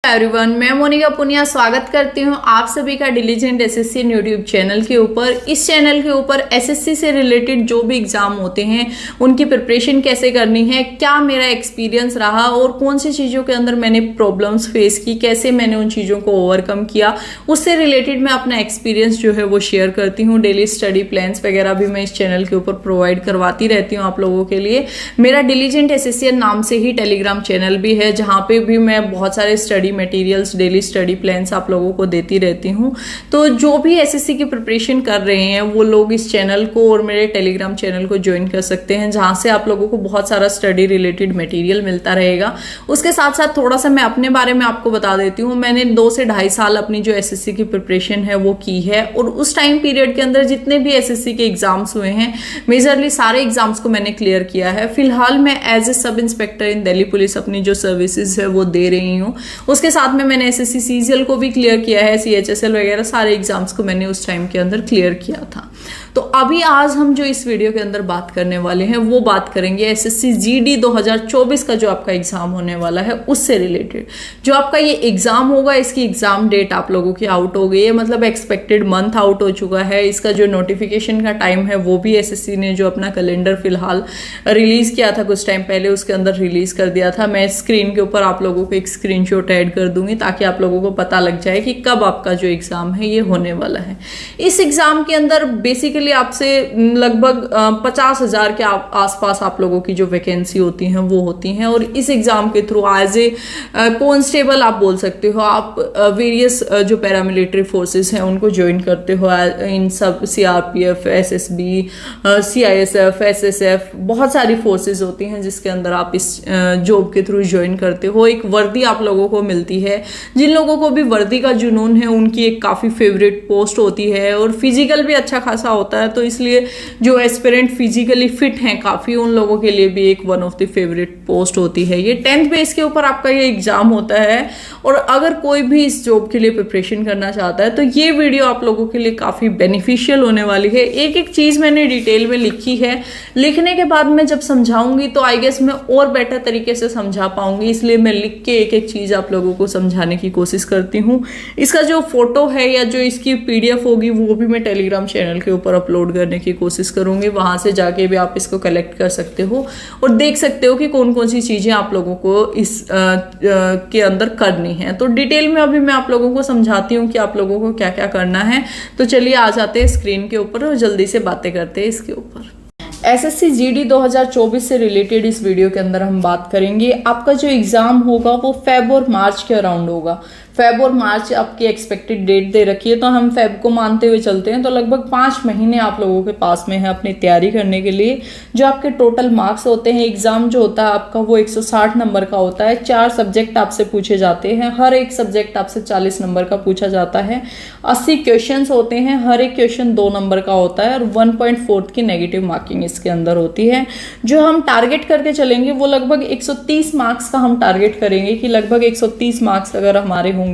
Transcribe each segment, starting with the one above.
Everyone, मैं मोनिका पुनिया स्वागत करती हूं आप सभी का डिलीजेंट एसएससी यूट्यूब चैनल के ऊपर। इस चैनल के ऊपर एसएससी से रिलेटेड जो भी एग्जाम होते हैं उनकी प्रिपरेशन कैसे करनी है, क्या मेरा एक्सपीरियंस रहा और कौन सी चीज़ों के अंदर मैंने प्रॉब्लम्स फेस की, कैसे मैंने उन चीज़ों को ओवरकम किया, उससे रिलेटेड मैं अपना एक्सपीरियंस जो है वो शेयर करती हूँ। डेली स्टडी प्लान्स वगैरह भी मैं इस चैनल के ऊपर प्रोवाइड करवाती रहती हूँ आप लोगों के लिए। मेरा डिलीजेंट एसएससी नाम से ही टेलीग्राम चैनल भी है, जहाँ पे भी मैं बहुत सारे study materials, daily study plans आप लोगों को देती रहती हूँ। तो जो भी एसएससी की प्रिपरेशन कर रहे हैं वो लोग इस चैनल को और मेरे टेलीग्राम चैनल को ज्वाइन कर सकते हैं, जहाँ से आप लोगों को बहुत सारा स्टडी रिलेटेड मटेरियल मिलता रहेगा। उसके साथ साथ थोड़ा सा मैं अपने बारे में आपको बता देती हूँ। मैंने 2 से 2.5 साल अपनी जो एसएससी की प्रिपरेशन है वो की है, और उस टाइम पीरियड के अंदर जितने भी एसएससी के एग्जाम्स हुए हैं मेजरली सारे एग्जाम्स को मैंने क्लियर किया है। फिलहाल मैं as a sub inspector in Delhi police अपनी जो सर्विसेज है वो दे रही हूँ। उसके साथ में मैंने एसएससी सीजीएल को भी क्लियर किया है, सीएचएसएल वगैरह सारे एग्जाम्स को मैंने उस टाइम के अंदर क्लियर किया था। तो अभी आज हम जो इस वीडियो के अंदर बात करने वाले हैं वो बात करेंगे एसएससी जीडी 2024 का जो आपका एग्जाम होने वाला है उससे रिलेटेड। जो आपका ये एग्जाम होगा इसकी एग्जाम डेट आप लोगों की आउट हो गई है, मतलब एक्सपेक्टेड मंथ आउट हो चुका है। इसका जो नोटिफिकेशन का टाइम है वो भी एसएससी ने जो अपना कैलेंडर फिलहाल रिलीज किया था कुछ टाइम पहले उसके अंदर रिलीज कर दिया था। मैं स्क्रीन के ऊपर आप लोगों को एक स्क्रीनशॉट ऐड कर दूंगी ताकि आप लोगों को पता लग जाए कि कब आपका जो एग्जाम है ये होने वाला है। इस एग्जाम के अंदर बेसिकली आपसे लगभग 50,000 के आसपास आप लोगों की जो वैकेंसी होती हैं वो होती हैं, और इस एग्जाम के थ्रू एज ए कॉन्स्टेबल आप बोल सकते हो, आप वेरियस जो पैरामिलिट्री फोर्सेस हैं उनको ज्वाइन करते हो। इन सब सीआरपीएफ, एसएसबी, सीआईएसएफ, एसएसएफ, बहुत सारी फोर्सेस होती हैं जिसके अंदर आप इस जॉब के थ्रू ज्वाइन करते हो। एक वर्दी आप लोगों को मिलती है। जिन लोगों को भी वर्दी का जुनून है उनकी एक काफ़ी फेवरेट पोस्ट होती है, और फिजिकल भी अच्छा खासा होता है, तो इसलिए जो एस्पिरेंट फिजिकली फिट हैं काफ़ी, उन लोगों के लिए भी एक one of the favourite post होती है। ये 10th बेस के ऊपर आपका ये एग्जाम होता है, और अगर कोई भी इस जॉब के लिए प्रिपरेशन करना चाहता है तो ये वीडियो आप लोगों के लिए काफ़ी बेनिफिशियल होने वाली है। एक एक चीज़ मैंने डिटेल में लिखी है, लिखने के बाद मैं जब समझाऊंगी तो आई गेस मैं और बेटर तरीके से समझा पाऊंगी, इसलिए मैं लिख के एक एक चीज़ आप लोगों को समझाने की कोशिश करती हूँ। इसका जो फोटो है या जो इसकी पीडीएफ होगी वो भी मैं टेलीग्राम चैनल के ऊपर अपलोड करने की कोशिश करूंगी। वहां से जाके भी आप इसको कलेक्ट कर सकते हो और देख सकते हो कि कौन कौन सी चीजें आप लोगों को इस के अंदर करनी है। तो डिटेल में अभी मैं आप लोगों को समझाती हूँ कि आप लोगों को क्या क्या करना है। तो चलिए आ जाते हैं स्क्रीन के ऊपर और जल्दी से बातें करते हैं इसके ऊपर। एसएससी जीडी 2024 से रिलेटेड इस वीडियो के अंदर हम बात करेंगे। आपका जो एग्जाम होगा वो फेब और मार्च के अराउंड होगा। फेब और मार्च आपकी एक्सपेक्टेड डेट दे रखी है, तो हम फेब को मानते हुए चलते हैं, तो लगभग 5 महीने आप लोगों के पास में है अपनी तैयारी करने के लिए। जो आपके टोटल मार्क्स होते हैं, एग्जाम जो होता है आपका वो 160 नंबर का होता है। 4 सब्जेक्ट आपसे पूछे जाते हैं, हर एक सब्जेक्ट आपसे 40 नंबर का पूछा जाता है। 80 क्वेश्चन होते हैं, हर एक क्वेश्चन 2 नंबर का होता है, और 1.4 की नेगेटिव मार्किंग इसके अंदर होती है। जो हम टारगेट करके चलेंगे वो लगभग 130 मार्क्स का हम टारगेट करेंगे, कि लगभग 130 मार्क्स अगर हमारे होंगे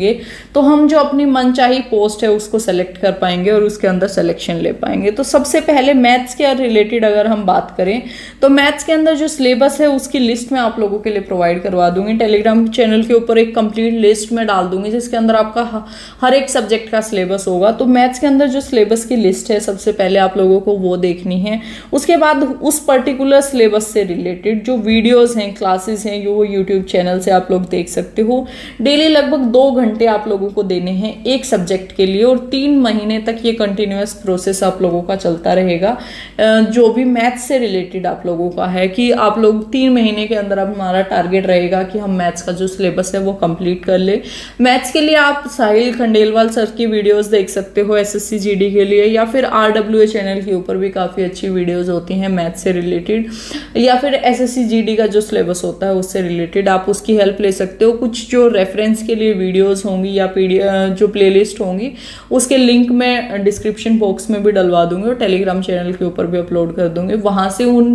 तो हम जो अपनी मनचाही पोस्ट है उसको सेलेक्ट कर पाएंगे और उसके अंदर सिलेक्शन ले पाएंगे। तो सबसे पहले मैथ्स के रिलेटेड अगर हम बात करें तो मैथ्स के अंदर जो सिलेबस है उसकी लिस्ट मैं आप लोगों के लिए प्रोवाइड करवा दूंगी। टेलीग्राम चैनल के ऊपर एक कंप्लीट लिस्ट में डाल दूंगी जिसके अंदर आपका हर एक सब्जेक्ट का सिलेबस होगा। तो मैथ्स के अंदर जो सिलेबस की लिस्ट है सबसे पहले आप लोगों को वो देखनी है। उसके बाद उस पर्टिकुलर सिलेबस से रिलेटेड जो वीडियोज हैं, क्लासेस हैं, वो यूट्यूब चैनल से आप लोग देख सकते हो। डेली लगभग 2 घंटे आप लोगों को देने हैं एक सब्जेक्ट के लिए, और 3 महीने तक ये कंटिन्यूअस प्रोसेस आप लोगों का चलता रहेगा। जो भी मैथ्स से रिलेटेड आप लोगों का है कि आप लोग 3 महीने के अंदर अब हमारा टारगेट रहेगा कि हम मैथ्स का जो सिलेबस है वो कंप्लीट कर ले। मैथ्स के लिए आप साहिल खंडेलवाल सर की वीडियोस देख सकते हो एसएससी जीडी के लिए, या फिर आरडब्ल्यूए चैनल के ऊपर भी काफ़ी अच्छी वीडियोज होती हैं मैथ्स से रिलेटेड, या फिर एसएससी जीडी का जो सिलेबस होता है उससे रिलेटेड आप उसकी हेल्प ले सकते हो। कुछ जो रेफरेंस के लिए वीडियोज वीडियोस होंगी या जो प्लेलिस्ट होंगी उसके लिंक मैं डिस्क्रिप्शन बॉक्स में भी डलवा दूंगी और टेलीग्राम चैनल के ऊपर भी अपलोड कर दूंगी। वहां से उन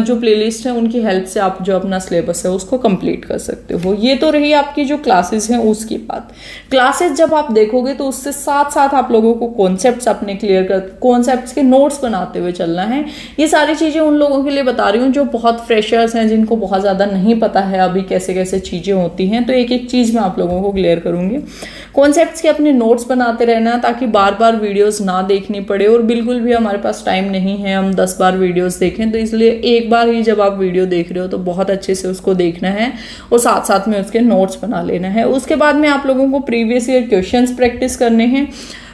जो प्लेलिस्ट है उनकी हेल्प से आप जो अपना सिलेबस है उसको कंप्लीट कर सकते हो। ये तो रही आपकी जो क्लासेस हैं उसकी बात। क्लासेस जब आप देखोगे तो उससे साथ साथ आप लोगों को कॉन्सेप्ट्स अपने क्लियर कर, कॉन्सेप्ट्स के नोट्स बनाते हुए चलना है। ये सारी चीजें उन लोगों के लिए बता रही हूँ जो बहुत फ्रेशर्स हैं, जिनको बहुत ज्यादा नहीं पता है अभी कैसे कैसे चीजें होती हैं। तो एक एक चीज मैं आप लोगों को क्लियर करूंगी। कॉन्सेप्ट्स के अपने नोट्स बनाते रहना ताकि बार बार वीडियोस ना देखनी पड़े, और बिल्कुल भी हमारे पास टाइम नहीं है हम 10 बार वीडियोस देखें, तो इसलिए एक बार ही जब आप वीडियो देख रहे हो तो बहुत अच्छे से उसको देखना है और साथ साथ में उसके नोट्स बना लेना है। उसके बाद में आप लोगों को प्रीवियस ईयर क्वेश्चंस प्रैक्टिस करने हैं।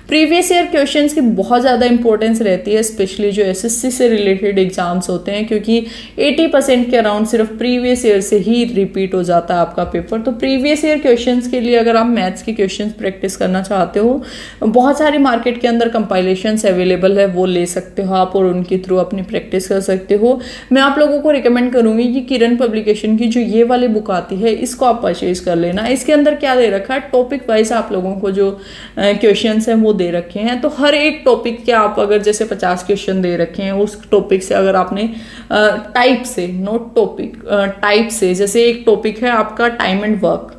प्रीवियस ईयर क्वेश्चंस की बहुत ज़्यादा इंपॉर्टेंस रहती है, स्पेशली जो एसएससी से रिलेटेड एग्जाम्स होते हैं, क्योंकि 80% के अराउंड सिर्फ प्रीवियस ईयर से ही रिपीट हो जाता है आपका पेपर। तो प्रीवियस ईयर क्वेश्चंस के लिए अगर आप मैथ्स के क्वेश्चंस प्रैक्टिस करना चाहते हो, बहुत सारी मार्केट के अंदर कंपाइलेशंस अवेलेबल है, वो ले सकते हो आप और उनके थ्रू अपनी प्रैक्टिस कर सकते हो। मैं आप लोगों को रिकमेंड करूंगी कि किरण पब्लिकेशन की जो ये वाली बुक आती है इसको आप परचेज कर लेना। इसके अंदर क्या दे रखा है, टॉपिक वाइज आप लोगों को जो क्वेश्चन है वो दे रखे हैं। तो हर एक टॉपिक के आप अगर जैसे 50 क्वेश्चन दे रखे हैं, उस टॉपिक से अगर आपने टाइप से, नोट टॉपिक, टाइप से, जैसे एक टॉपिक है आपका टाइम एंड वर्क,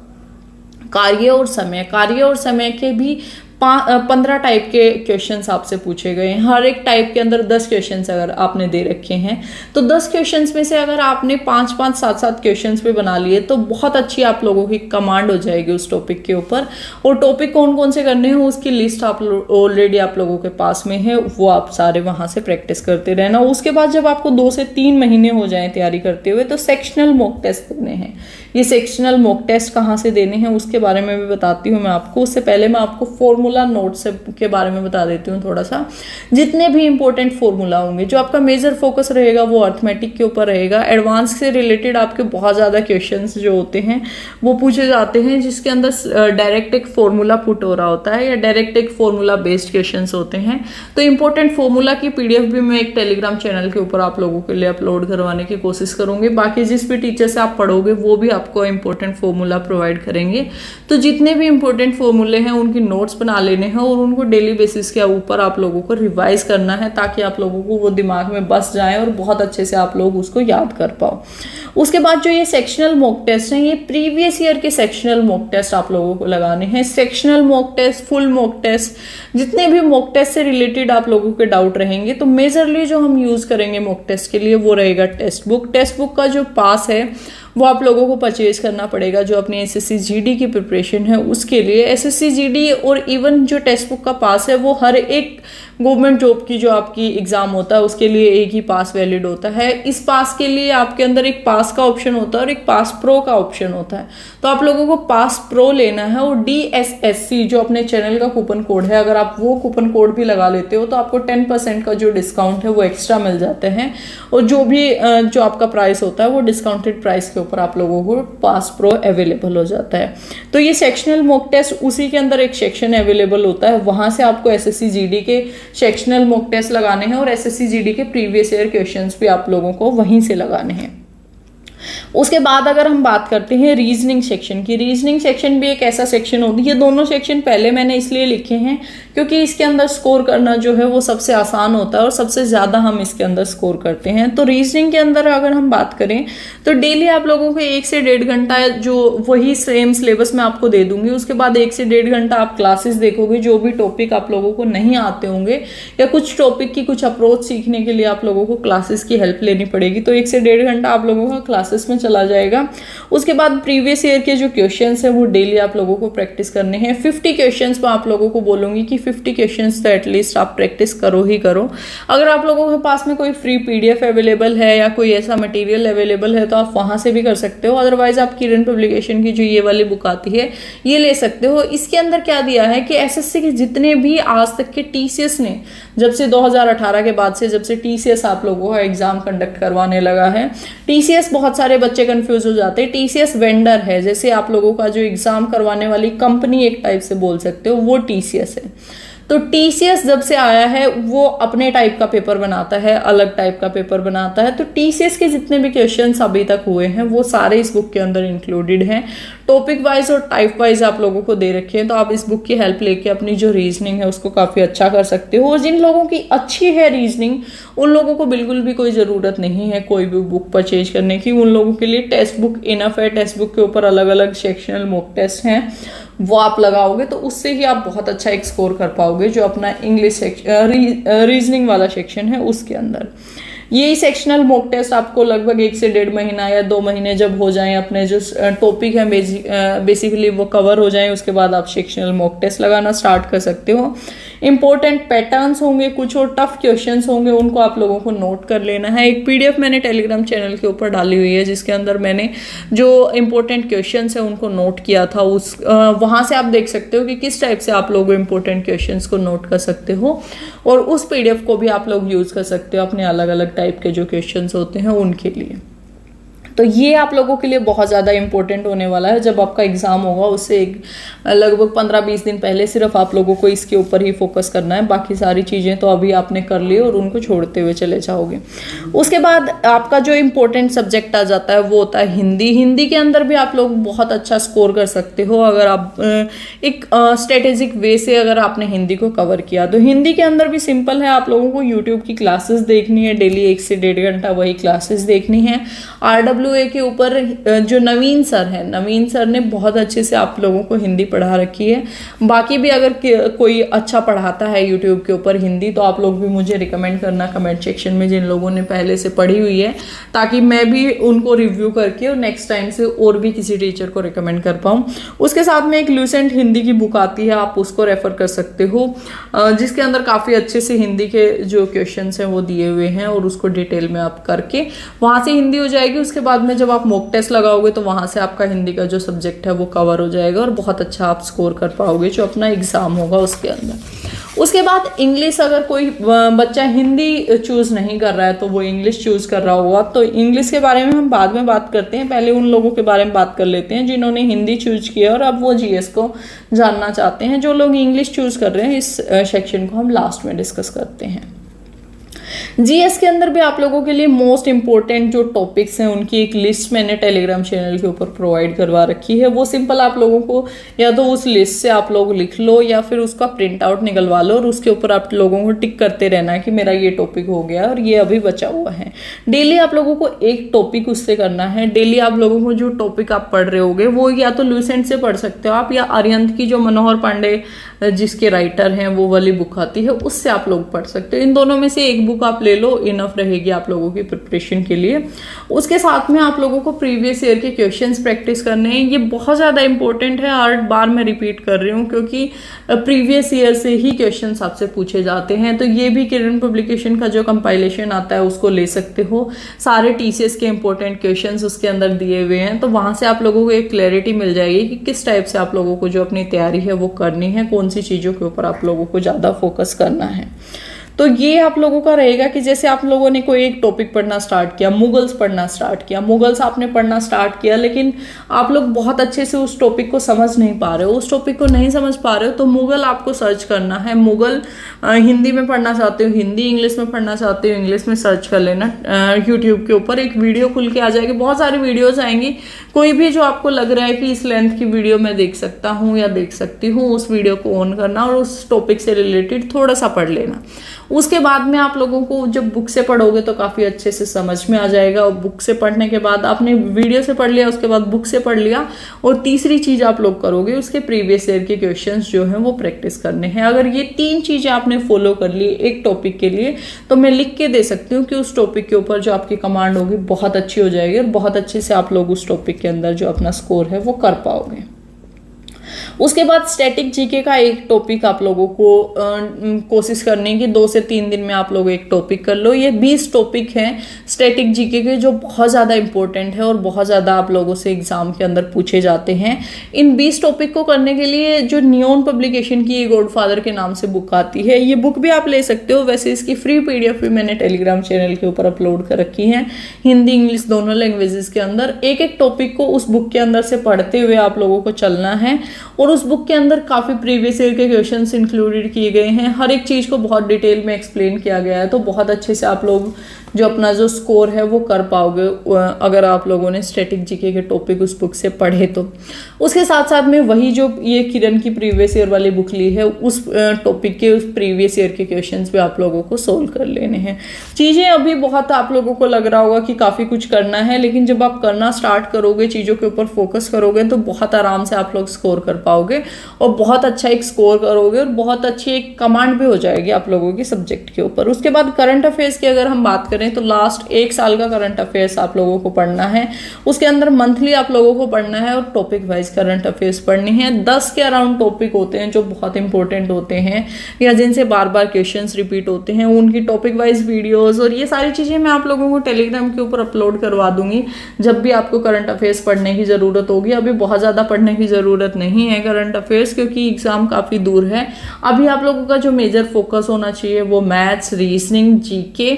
कार्य और समय के भी 15 टाइप के क्वेश्चंस आपसे पूछे गए हैं। हर एक टाइप के अंदर 10 क्वेश्चंस अगर आपने दे रखे हैं तो 10 क्वेश्चंस में से अगर आपने 5-5, 7-7 क्वेश्चंस पे बना लिए तो बहुत अच्छी आप लोगों की कमांड हो जाएगी उस टॉपिक के ऊपर। और टॉपिक कौन कौन से करने हैं उसकी लिस्ट आप ऑलरेडी आप लोगों के पास में है, वो आप सारे वहां से प्रैक्टिस करते रहना। उसके बाद जब आपको 2 से 3 महीने हो जाए तैयारी करते हुए तो सेक्शनल मॉक टेस्ट देने हैं। ये सेक्शनल मॉक टेस्ट कहाँ से देने हैं उसके बारे में भी बताती हूँ मैं आपको। उससे पहले मैं आपको फॉर्मूला नोट्स के बारे में बता देती हूँ थोड़ा सा। जितने भी इंपॉर्टेंट फॉर्मूला होंगे, जो आपका मेजर फोकस रहेगा वो अर्थमेटिक के ऊपर रहेगा। एडवांस से रिलेटेड आपके बहुत ज़्यादा क्वेश्चंस जो होते हैं वो पूछे जाते हैं, जिसके अंदर डायरेक्ट एक फॉर्मूला पुट हो रहा होता है या डायरेक्ट एक फॉर्मूला बेस्ड क्वेश्चंस होते हैं। तो इंपॉर्टेंट फॉर्मूला की PDF भी मैं एक टेलीग्राम चैनल के ऊपर आप लोगों के लिए अपलोड करवाने की कोशिश करूंगी। बाकी जिस भी टीचर से आप पढ़ोगे वो भी आपको इंपॉर्टेंट फॉर्मूला प्रोवाइड करेंगे। तो जितने भी इंपॉर्टेंट फॉर्मूले हैं उनकी नोट्स बना लेने हैं और उनको डेली बेसिस के ऊपर आप लोगों को रिवाइज करना है, ताकि आप लोगों को वो दिमाग में बस जाए और बहुत अच्छे से आप लोग उसको याद कर पाओ। उसके बाद जो ये सेक्शनल मॉक टेस्ट हैं, ये प्रीवियस ईयर के सेक्शनल मॉक टेस्ट आप लोगों को लगाने हैं। Sectional mock test, full mock test, जितने भी मॉक टेस्ट से रिलेटेड आप लोगों के डाउट रहेंगे, तो मेजरली जो हम यूज करेंगे मॉक टेस्ट के लिए वो रहेगा टेक्स्ट बुक। टेक्स्ट बुक का जो पास है वो आप लोगों को परचेज करना पड़ेगा, जो अपनी एसएससी जीडी की प्रिपरेशन है उसके लिए। एसएससी जीडी और इवन जो टेक्स्ट बुक का पास है वो हर एक गवर्नमेंट जॉब की जो आपकी एग्जाम होता है उसके लिए एक ही पास वैलिड होता है। इस पास के लिए आपके अंदर एक पास का ऑप्शन होता है और एक पास प्रो का ऑप्शन होता है। तो आप लोगों को पास प्रो लेना है और DSSC जो अपने चैनल का कूपन कोड है, अगर आप वो कूपन कोड भी लगा लेते हो तो आपको 10% का जो डिस्काउंट है वो एक्स्ट्रा मिल जाते हैं। और जो भी जो आपका प्राइस होता है वो डिस्काउंटेड प्राइस के ऊपर आप लोगों को पास प्रो अवेलेबल हो जाता है। तो ये सेक्शनल मॉक टेस्ट, उसी के अंदर एक सेक्शन अवेलेबल होता है, वहां से आपको एसएससी जीडी के सेक्शनल मॉक टेस्ट लगाने हैं और एसएससी जीडी के प्रीवियस ईयर क्वेश्चंस भी आप लोगों को वहीं से लगाने हैं। उसके बाद अगर हम बात करते हैं रीजनिंग सेक्शन की, रीजनिंग सेक्शन भी एक ऐसा सेक्शन होती है। ये दोनों सेक्शन पहले मैंने इसलिए लिखे हैं क्योंकि इसके अंदर स्कोर करना जो है वो सबसे आसान होता है और सबसे ज्यादा हम इसके अंदर स्कोर करते हैं। तो रीजनिंग के अंदर अगर हम बात करें तो डेली आप लोगों को 1 से 1.5 घंटा जो वही सेम सिलेबस मैं आपको दे दूंगी। उसके बाद 1 से 1.5 घंटा आप क्लासेस देखोगे, जो भी टॉपिक आप लोगों को नहीं आते होंगे या कुछ टॉपिक की कुछ अप्रोच सीखने के लिए आप लोगों को क्लासेस की हेल्प लेनी पड़ेगी, तो 1 से 1.5 घंटा आप लोगों का क्लासेस में चला जाएगा। उसके बाद प्रीवियस ईयर के जो क्वेश्चंस है वो डेली आप लोगों को प्रैक्टिस करने हैं। 50 क्वेश्चंस मैं आप लोगों को बोलूंगी कि 50 क्वेश्चंस तो एटलीस्ट आप प्रैक्टिस करो ही करो। अगर आप लोगों के पास में कोई फ्री PDF अवेलेबल है या कोई ऐसा मटेरियल अवेलेबल है तो आप वहां से भी कर सकते हो। अदरवाइज आप किरण पब्लिकेशन की जो ये वाली बुक आती है ये ले सकते हो। इसके अंदर क्या दिया है कि एसएससी के जितने भी आज तक के TCS ने, जब से 2018 के बाद से, जब से TCS आप लोगों का एग्जाम कंडक्ट करवाने लगा है, TCS बहुत सारे बच्चे कंफ्यूज हो जाते हैं। TCS वेंडर है, जैसे आप लोगों का जो एग्जाम करवाने वाली कंपनी एक टाइप से बोल सकते हो, वो TCS है। तो TCS जब से आया है वो अपने टाइप का पेपर बनाता है, अलग टाइप का पेपर बनाता है। तो TCS के जितने भी क्वेश्चंस अभी तक हुए हैं वो सारे इस बुक के अंदर इंक्लूडेड हैं। टॉपिक वाइज और टाइप वाइज आप लोगों को दे रखे हैं, तो आप इस बुक की हेल्प लेके अपनी जो रीजनिंग है उसको काफ़ी अच्छा कर सकते हो। और जिन लोगों की अच्छी है रीजनिंग, उन लोगों को बिल्कुल भी कोई ज़रूरत नहीं है कोई भी बुक परचेज करने की। उन लोगों के लिए टेक्स्ट बुक इनफ है। टेक्स्ट बुक के ऊपर अलग अलग सेक्शनल मॉक टेस्ट हैं, वो आप लगाओगे तो उससे ही आप बहुत अच्छा एक स्कोर कर पाओगे जो अपना इंग्लिश रीजनिंग वाला सेक्शन है उसके अंदर। यही सेक्शनल मॉक टेस्ट आपको लगभग 1 से 1.5 महीना या 2 महीने जब हो जाएं, अपने जो टॉपिक है बेसिकली वो कवर हो जाएं, उसके बाद आप सेक्शनल मॉक टेस्ट लगाना स्टार्ट कर सकते हो। इंपॉर्टेंट पैटर्न्स होंगे, कुछ और टफ क्वेश्चंस होंगे, उनको आप लोगों को नोट कर लेना है। एक पीडीएफ मैंने टेलीग्राम चैनल के ऊपर डाली हुई है जिसके अंदर मैंने जो इंपॉर्टेंट क्वेश्चंस है उनको नोट किया था। वहां से आप देख सकते हो कि किस टाइप से आप लोग इंपॉर्टेंट क्वेश्चंस को नोट कर सकते हो, और उस पीडीएफ को भी आप लोग यूज कर सकते हो अपने अलग अलग टाइप के जो क्वेश्चंस होते हैं उनके लिए। तो ये आप लोगों के लिए बहुत ज़्यादा इंपॉर्टेंट होने वाला है। जब आपका एग्जाम होगा उससे लगभग 15-20 दिन पहले सिर्फ आप लोगों को इसके ऊपर ही फोकस करना है। बाकी सारी चीज़ें तो अभी आपने कर ली और उनको छोड़ते हुए चले जाओगे। उसके बाद आपका जो इम्पोर्टेंट सब्जेक्ट आ जाता है वो होता है हिंदी। हिंदी के अंदर भी आप लोग बहुत अच्छा स्कोर कर सकते हो अगर आप एक स्ट्रेटेजिक वे से अगर आपने हिंदी को कवर किया। तो हिंदी के अंदर भी सिंपल है, आप लोगों को यूट्यूब की क्लासेस देखनी है, डेली 1 से 1.5 घंटा वही क्लासेस देखनी है। RWA के ऊपर जो नवीन सर है, नवीन सर ने बहुत अच्छे से आप लोगों को हिंदी पढ़ा रखी है। बाकी भी अगर कोई अच्छा पढ़ाता है यूट्यूब के ऊपर हिंदी तो आप लोग भी मुझे रिकमेंड करना कमेंट सेक्शन में, जिन लोगों ने पहले से पढ़ी हुई है, ताकि मैं भी उनको रिव्यू करके और नेक्स्ट टाइम से और भी किसी टीचर को रिकमेंड कर पाऊँ। उसके साथ में एक लूसेंट हिंदी की बुक आती है, आप उसको रेफर कर सकते हो, जिसके अंदर काफ़ी अच्छे से हिंदी के जो क्वेश्चन हैं वो दिए हुए हैं, और उसको डिटेल में आप करके वहाँ से हिंदी हो जाएगी। उसके बाद में जब आप मॉक टेस्ट लगाओगे तो वहां से आपका हिंदी का जो सब्जेक्ट है वो कवर हो जाएगा और बहुत अच्छा आप स्कोर कर पाओगे जो अपना एग्जाम होगा उसके अंदर। उसके बाद इंग्लिश, अगर कोई बच्चा हिंदी चूज नहीं कर रहा है तो वो इंग्लिश चूज कर रहा होगा, तो इंग्लिश के बारे में हम बाद में बात करते हैं। पहले उन लोगों के बारे में बात कर लेते हैं जिन्होंने हिंदी चूज किया और अब वो जीएस को जानना चाहते हैं। जो लोग इंग्लिश चूज कर रहे हैं इस सेक्शन को हम लास्ट में डिस्कस करते हैं। जीएस के अंदर भी आप लोगों के लिए मोस्ट इंपॉर्टेंट जो टॉपिक्स हैं उनकी एक लिस्ट मैंने टेलीग्राम चैनल के ऊपर प्रोवाइड करवा रखी है। वो सिंपल आप लोगों को या तो उस लिस्ट से आप लोग लिख लो या फिर उसका प्रिंट आउट निकलवा लो और उसके ऊपर आप लोगों को टिक करते रहना है कि मेरा ये टॉपिक हो गया और ये अभी बचा हुआ है। डेली आप लोगों को एक टॉपिक उससे करना है। डेली आप लोगों को जो टॉपिक आप पढ़ रहे होगे वो या तो लूसेंट से पढ़ सकते हो आप, या अरिहंत की जो मनोहर पांडे जिसके राइटर हैं वो वाली बुक आती है उससे आप लोग पढ़ सकते हो। इन दोनों में से एक बुक आप ले लो, इनफ रहेगी आप लोगों की प्रिपरेशन के लिए। उसके साथ में आप लोगों को प्रीवियस ईयर के क्वेश्चंस प्रैक्टिस करने हैं। ये बहुत ज़्यादा इंपॉर्टेंट है, हर बार मैं रिपीट कर रही हूँ क्योंकि प्रीवियस ईयर से ही क्वेश्चंस आपसे पूछे जाते हैं। तो ये भी किरण पब्लिकेशन का जो कंपाइलेशन आता है उसको ले सकते हो। सारे टीसीएस के इंपॉर्टेंट क्वेश्चंस उसके अंदर दिए हुए हैं, तो वहां से आप लोगों को एक क्लैरिटी मिल जाएगी कि किस टाइप से आप लोगों को जो अपनी तैयारी है वो करनी है, कौन सी चीज़ों के ऊपर आप लोगों को ज़्यादा फोकस करना है। तो ये आप लोगों का रहेगा कि जैसे आप लोगों ने कोई एक टॉपिक पढ़ना स्टार्ट किया, मुगल्स पढ़ना स्टार्ट किया, मुगल्स आपने पढ़ना स्टार्ट किया, लेकिन आप लोग बहुत अच्छे से उस टॉपिक को समझ नहीं पा रहे हो, उस टॉपिक को नहीं समझ पा रहे हो, तो मुगल आपको सर्च करना है। मुगल हिंदी में पढ़ना चाहते हो हिंदी, इंग्लिश में पढ़ना चाहते हो इंग्लिश में सर्च कर लेना। यूट्यूब के ऊपर एक वीडियो खुल के आ जाएगी, बहुत सारी वीडियोज आएंगी, कोई भी जो आपको लग रहा है कि इस लेंथ की वीडियो मैं देख सकता हूँ या देख सकती हूँ, उस वीडियो को ऑन करना और उस टॉपिक से रिलेटेड थोड़ा सा पढ़ लेना। उसके बाद में आप लोगों को जब बुक से पढ़ोगे तो काफ़ी अच्छे से समझ में आ जाएगा। और बुक से पढ़ने के बाद आपने वीडियो से पढ़ लिया, उसके बाद बुक से पढ़ लिया, और तीसरी चीज़ आप लोग करोगे उसके प्रीवियस ईयर के क्वेश्चंस जो हैं वो प्रैक्टिस करने हैं। अगर ये 3 चीज़ें आपने फॉलो कर ली एक टॉपिक के लिए, तो मैं लिख के दे सकती हूँ कि उस टॉपिक के ऊपर जो आपकी कमांड होगी बहुत अच्छी हो जाएगी और बहुत अच्छे से आप लोग उस टॉपिक के अंदर जो अपना स्कोर है वो कर पाओगे। उसके बाद स्टैटिक जीके का एक टॉपिक आप लोगों को कोशिश करनी कि 2 से 3 दिन में आप लोग एक टॉपिक कर लो। ये 20 टॉपिक हैं स्टैटिक जीके के जो बहुत ज़्यादा इंपॉर्टेंट है और बहुत ज़्यादा आप लोगों से एग्जाम के अंदर पूछे जाते हैं। इन 20 टॉपिक को करने के लिए जो नियॉन पब्लिकेशन की गॉडफादर के नाम से बुक आती है, ये बुक भी आप ले सकते हो। वैसे इसकी फ्री पीडीएफ भी मैंने टेलीग्राम चैनल के ऊपर अपलोड कर रखी है, हिंदी इंग्लिश दोनों लैंग्वेजेस के अंदर। एक एक टॉपिक को उस बुक के अंदर से पढ़ते हुए आप लोगों को चलना है और उस बुक के अंदर काफ़ी प्रीवियस ईयर के क्वेश्चंस इंक्लूडेड किए गए हैं, हर एक चीज़ को बहुत डिटेल में एक्सप्लेन किया गया है। तो बहुत अच्छे से आप लोग जो अपना जो स्कोर है वो कर पाओगे अगर आप लोगों ने स्टैटिक जीके के टॉपिक उस बुक से पढ़े तो। उसके साथ साथ में वही जो ये किरण की प्रीवियस ईयर वाली बुक ली है उस टॉपिक के उस प्रीवियस ईयर के क्वेश्चंस भी आप लोगों को सोल्व कर लेने हैं। चीज़ें अभी बहुत आप लोगों को लग रहा होगा कि काफ़ी कुछ करना है, लेकिन जब आप करना स्टार्ट करोगे, चीज़ों के ऊपर फोकस करोगे तो बहुत आराम से आप लोग स्कोर कर पाओगे और बहुत अच्छा एक स्कोर करोगे और बहुत अच्छी एक कमांड भी हो जाएगी आप लोगों की सब्जेक्ट के ऊपर। उसके बाद करंट अफेयर्स की अगर हम बात करें तो लास्ट 1 साल का करंट अफेयर्स आप लोगों को पढ़ना है। उसके अंदर मंथली आप लोगों को पढ़ना है और टॉपिक वाइज करंट अफेयर्स पढ़नी है। 10 के अराउंड टॉपिक होते हैं जो बहुत इंपॉर्टेंट होते हैं या जिनसे बार बार क्वेश्चंस रिपीट होते हैं, उनकी टॉपिक वाइज वीडियोस और ये सारी चीज़ें मैं आप लोगों को टेलीग्राम के ऊपर अपलोड करवा दूंगी जब भी आपको करंट अफेयर्स पढ़ने की ज़रूरत होगी। अभी बहुत ज़्यादा पढ़ने की ज़रूरत नहीं है करंट अफेयर्स, क्योंकि एग्ज़ाम काफ़ी दूर है। अभी आप लोगों का जो मेजर फोकस होना चाहिए वो मैथ्स, रीजनिंग, जीके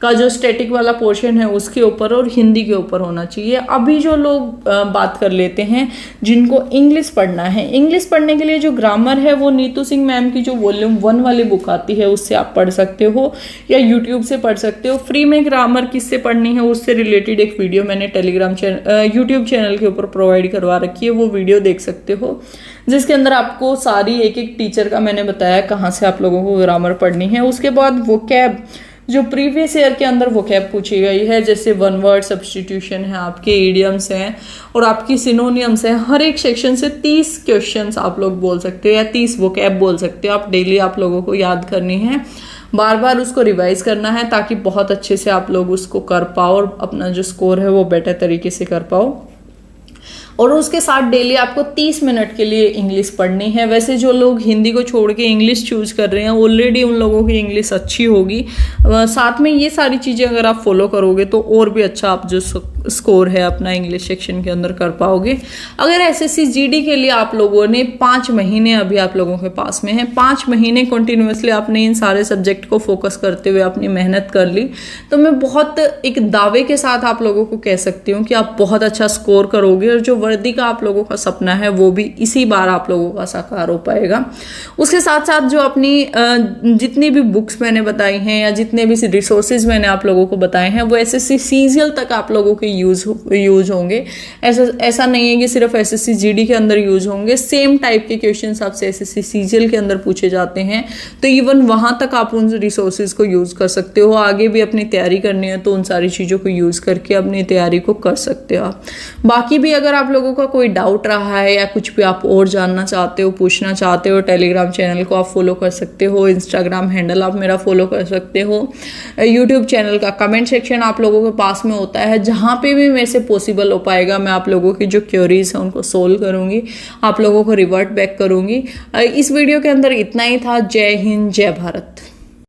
का जो स्टैटिक वाला पोर्शन है उसके ऊपर और हिंदी के ऊपर होना चाहिए। अभी जो लोग बात कर लेते हैं जिनको इंग्लिश पढ़ना है, इंग्लिश पढ़ने के लिए जो ग्रामर है वो नीतू सिंह मैम की जो वॉल्यूम 1 वाली बुक आती है उससे आप पढ़ सकते हो या यूट्यूब से पढ़ सकते हो। फ्री में ग्रामर किससे पढ़नी है उससे रिलेटेड एक वीडियो मैंने टेलीग्राम यूट्यूब चैनल के ऊपर प्रोवाइड करवा रखी है, वो वीडियो देख सकते हो, जिसके अंदर आपको सारी एक एक टीचर का मैंने बताया कहाँ से आप लोगों को ग्रामर पढ़नी है। उसके बाद वोकैब जो प्रीवियस ईयर के अंदर वोकैब पूछी गई है, जैसे वन वर्ड सब्स्टिट्यूशन है, आपके इडियम्स हैं और आपकी सिनोनियम्स हैं। हर एक सेक्शन से 30 क्वेश्चंस आप लोग बोल सकते हो या 30 वोकैब बोल सकते हो। आप डेली आप लोगों को याद करनी है, बार बार उसको रिवाइज करना है ताकि बहुत अच्छे से आप लोग उसको कर पाओ और अपना जो स्कोर है वो बेटर तरीके से कर पाओ। और उसके साथ डेली आपको 30 मिनट के लिए इंग्लिश पढ़नी है। वैसे जो लोग हिंदी को छोड़ के इंग्लिश चूज कर रहे हैं ऑलरेडी उन लोगों की इंग्लिश अच्छी होगी। साथ में ये सारी चीज़ें अगर आप फॉलो करोगे तो और भी अच्छा आप जो स्कोर है अपना इंग्लिश सेक्शन के अंदर कर पाओगे। अगर एसएससी जीडी के लिए आप लोगों ने 5 महीने अभी आप लोगों के पास में है, 5 महीने कंटिन्यूसली आपने इन सारे सब्जेक्ट को फोकस करते हुए अपनी मेहनत कर ली, तो मैं बहुत एक दावे के साथ आप लोगों को कह सकती हूँ कि आप बहुत अच्छा स्कोर करोगे और जो वर्दी का आप लोगों का सपना है वो भी इसी बार आप लोगों का साकार हो पाएगा। उसके साथ साथ जो अपनी जितनी भी बुक्स मैंने बताई हैं या जितने भी रिसोर्सेज मैंने आप लोगों को बताए हैं वो एसएससी सीजीएल तक आप लोगों के यूज होंगे। ऐसा नहीं है कि सिर्फ एसएससी जीडी के अंदर यूज होंगे, सेम टाइप के क्वेश्चंस आपसे एसएससी सीजीएल के अंदर पूछे जाते हैं, तो इवन वहां तक आप उन रिसोर्सेज को यूज कर सकते हो। आगे भी अपनी तैयारी करनी है तो उन सारी चीज़ों को यूज करके अपनी तैयारी को कर सकते हो आप। बाकी भी अगर आप लोगों का कोई डाउट रहा है या कुछ भी आप और जानना चाहते हो, पूछना चाहते हो, टेलीग्राम चैनल को आप फॉलो कर सकते हो, इंस्टाग्राम हैंडल आप मेरा फॉलो कर सकते हो, यूट्यूब चैनल का कमेंट सेक्शन आप लोगों के पास में होता है, जहाँ पे भी मेरे से पॉसिबल हो पाएगा मैं आप लोगों की जो क्वेरीज है उनको सोल्व करूंगी, आप लोगों को रिवर्ट बैक करूंगी। इस वीडियो के अंदर इतना ही था। जय हिंद, जय भारत।